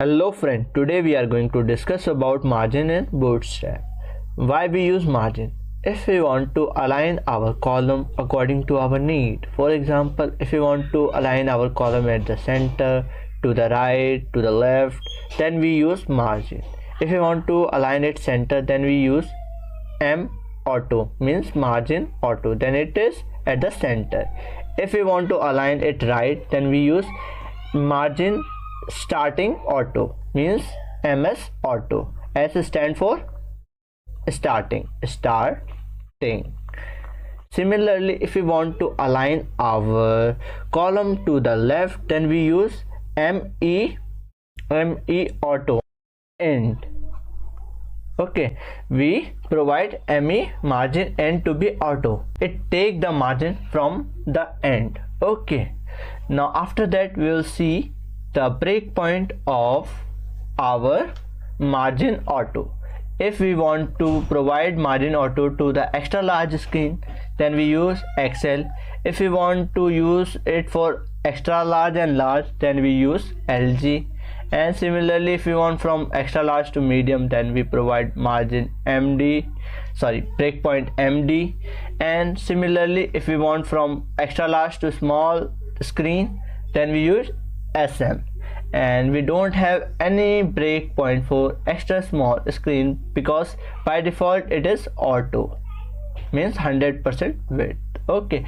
Hello friend, today we are going to discuss about margin in Bootstrap. Why we use margin? If we want to align our column according to our need, for example, if we want to align our column at the center, to the right, to the left, then we use margin. If we want to align it center, then we use M auto, means margin auto, then it is at the center. If we want to align it right, then we use margin starting auto, means MS auto. S stand for starting. Similarly, if we want to align our column to the left, then we use ME auto end. Okay, we provide ME margin end to be auto. It take the margin from the end. Okay, now after that we will see the breakpoint of our margin auto. If we want to provide margin auto to the extra large screen, then we use XL. If we want to use it for extra large and large, then we use LG. And similarly, if we want from extra large to medium, then we provide margin breakpoint MD. And similarly, if we want from extra large to small screen, then we use SM. And we don't have any breakpoint for extra small screen because by default it is auto, means 100% width. Okay,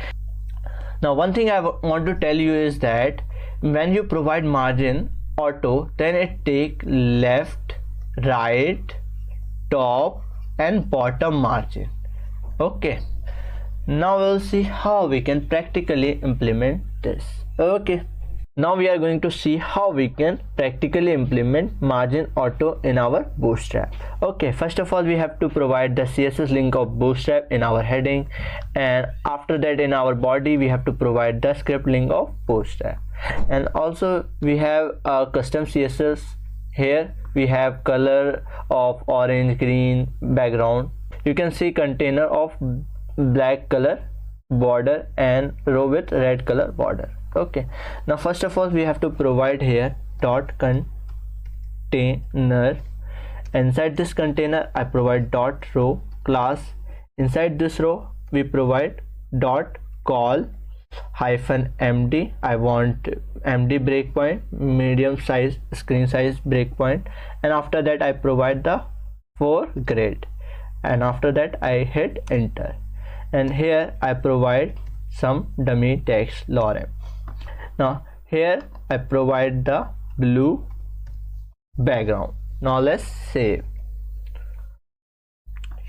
now one thing I want to tell you is that when you provide margin auto, then it take left, right, top and bottom margin. Okay, now we'll see how we can practically implement this. Okay, now we are going to see how we can practically implement margin auto in our Bootstrap. Okay, first of all we have to provide the CSS link of Bootstrap in our heading, and after that in our body we have to provide the script link of Bootstrap. And also we have a custom CSS. Here we have color of orange, green background. You can see container of black color border and row with red color border. Okay, now first of all we have to provide here dot container. Inside this container I provide dot row class. Inside this row we provide dot call hyphen MD. I want MD breakpoint, medium size screen size breakpoint, and after that I provide the for grid, and after that I hit enter, and here I provide some dummy text lorem. Now here I provide the blue background. Now let's save.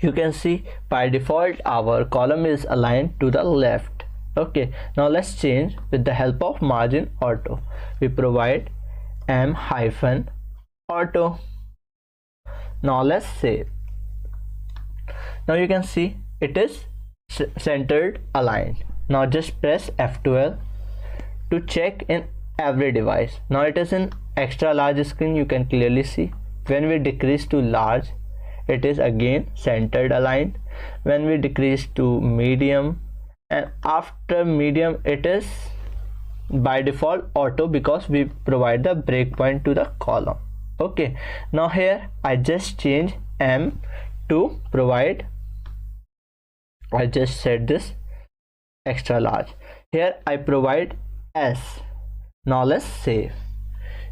You can see by default our column is aligned to the left. Okay, now let's change with the help of margin auto. We provide M hyphen auto. Now let's save. Now you can see it is centered aligned. Now just press F12 to check in every device. Now it is in extra large screen. You can clearly see when we decrease to large, it is again centered aligned. When we decrease to medium, and after medium it is by default auto because we provide the breakpoint to the column. Okay, now here I just change M to provide, I just set this extra large. Here I provide S. Now let's save.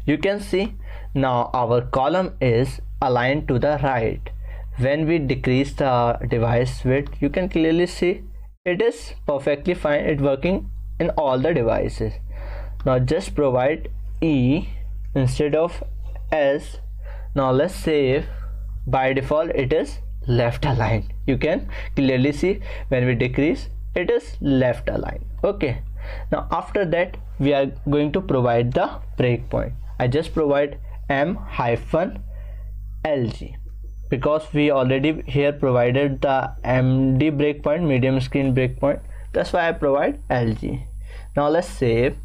You can see now our column is aligned to the right. When we decrease the device width, you can clearly see it is perfectly fine. It's working in all the devices. Now just provide E instead of S. Now let's save. By default it is left aligned. You can clearly see when we decrease it is left aligned. Okay, now after that we are going to provide the breakpoint. I just provide M hyphen LG because we already here provided the MD breakpoint, medium screen breakpoint. That's why I provide LG. Now let's save.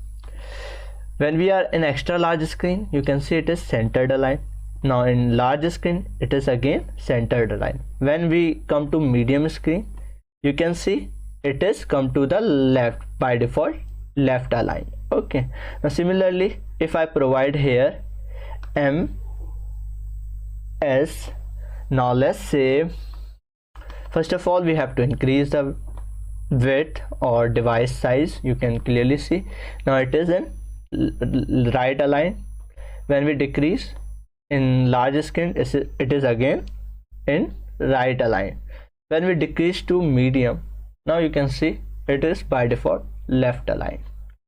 When we are in extra large screen, you can see it is centered aligned. Now in large screen it is again centered aligned. When we come to medium screen, you can see it is come to the left, by default left aligned. Okay, now similarly if I provide here ms. Now let's say, first of all we have to increase the width or device size. You can clearly see now it is in right align. When we decrease in large screen, it is again in right align. When we decrease to medium, now you can see it is by default left align.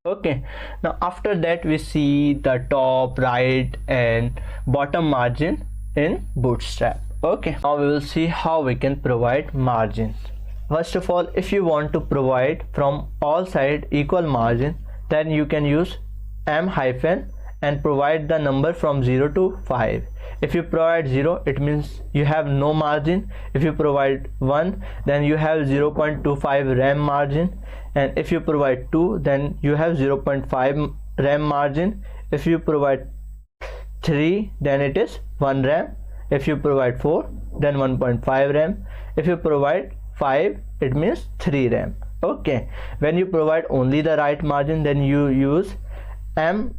Okay, now after that we see the top, right and bottom margin in Bootstrap. Okay, now we will see how we can provide margins. First of all, if you want to provide from all sides equal margin, then you can use m hyphen and provide the number from 0 to 5. If you provide 0, it means you have no margin. If you provide 1, then you have 0.25 RAM margin, and if you provide 2, then you have 0.5 RAM margin. If you provide 3, then it is 1 RAM. If you provide 4, then 1.5 RAM. If you provide 5, it means 3 RAM. Okay, when you provide only the right margin, then you use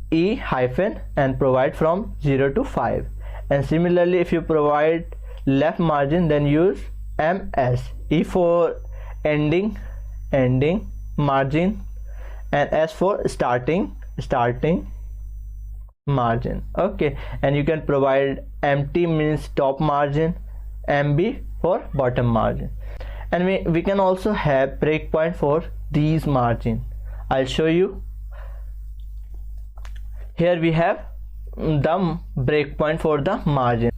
me hyphen and provide from 0 to 5. And similarly, if you provide left margin, then use ms, e for ending margin, and s for starting margin. Okay, and you can provide mt means top margin, mb for bottom margin. And we can also have breakpoint for these margin. I'll show you. Here we have the breakpoint for the margin.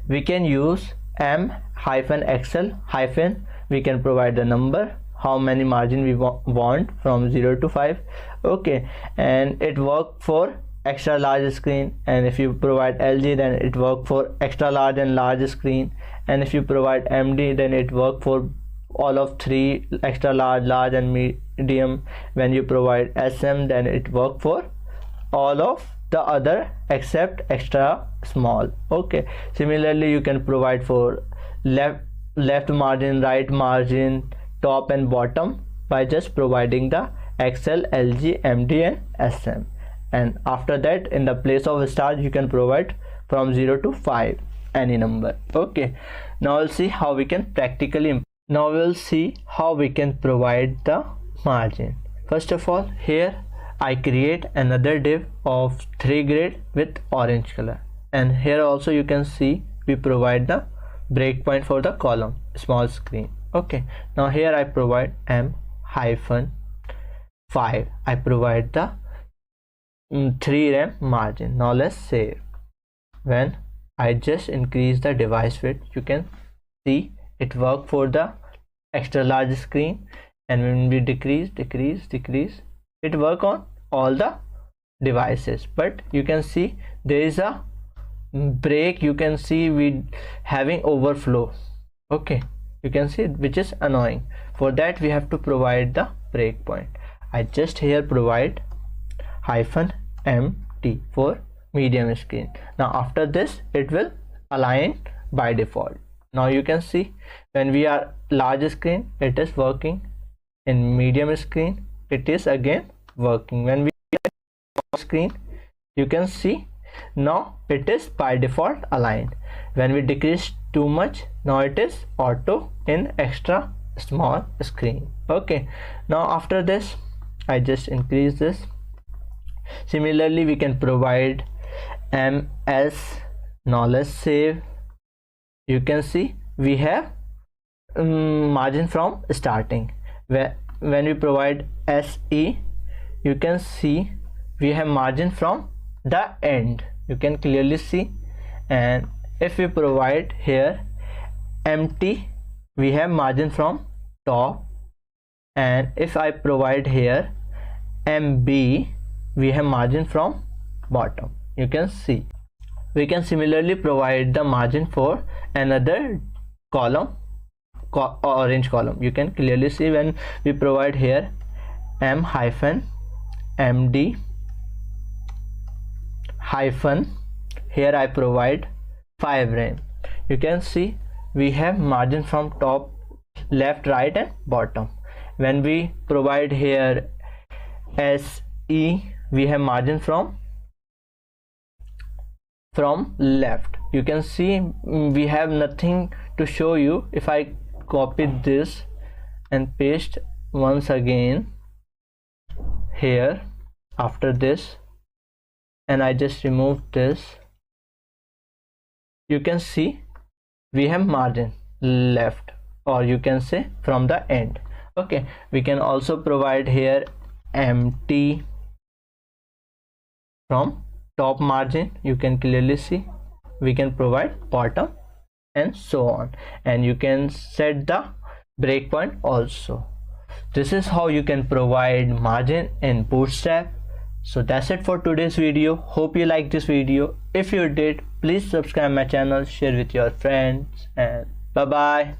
We can use m hyphen xl hyphen. We can provide the number, how many margin we want from 0 to 5. Okay, and it work for extra large screen, and if you provide lg, then it work for extra large and large screen, and if you provide md, then it work for all of 3, extra large, large and medium. When you provide sm, then it work for all of the other except extra small. Okay, similarly you can provide for left margin, right margin, top and bottom by just providing the xl, lg, md and sm. And after that, in the place of star, you can provide from 0 to 5 any number. Okay, now we'll see how we can practically provide the margin. First of all, here I create another div of 3 grid with orange color, and here also you can see we provide the breakpoint for the column small screen. Okay, now here I provide m hyphen 5. I provide the 3 RAM margin. Now let's save. When I just increase the device width, you can see it work for the extra large screen, and when we decrease, it work on all the devices. But you can see there is a break. You can see we having overflow. Okay, you can see, which is annoying. For that we have to provide the breakpoint. I just here provide hyphen mt for medium screen. Now after this it will align by default. Now you can see when we are large screen, it is working. In medium screen, it is again working. When we are screen, you can see now it is by default aligned. When we decrease too much, now it is auto in extra small screen. Okay, now after this I just increase this. Similarly we can provide ms. Now let's save. You can see we have margin from starting. When we provide se, you can see we have margin from the end. You can clearly see. And if we provide here mt, we have margin from top, and if I provide here mb, we have margin from bottom. You can see. We can similarly provide the margin for another column, orange column. You can clearly see when we provide here m hyphen md hyphen, here I provide 5 RAM. You can see we have margin from top, left, right and bottom. When we provide here se, we have margin from from left. You can see we have nothing to show you. If I copy this and paste once again here after this, and I just remove this, you can see we have margin left, or you can say from the end. Okay, we can also provide here empty from top margin. You can clearly see we can provide bottom and so on, and you can set the breakpoint also. This is how you can provide margin in Bootstrap. So that's it for today's video. Hope you liked this video. If you did, please subscribe my channel, share with your friends, and bye bye.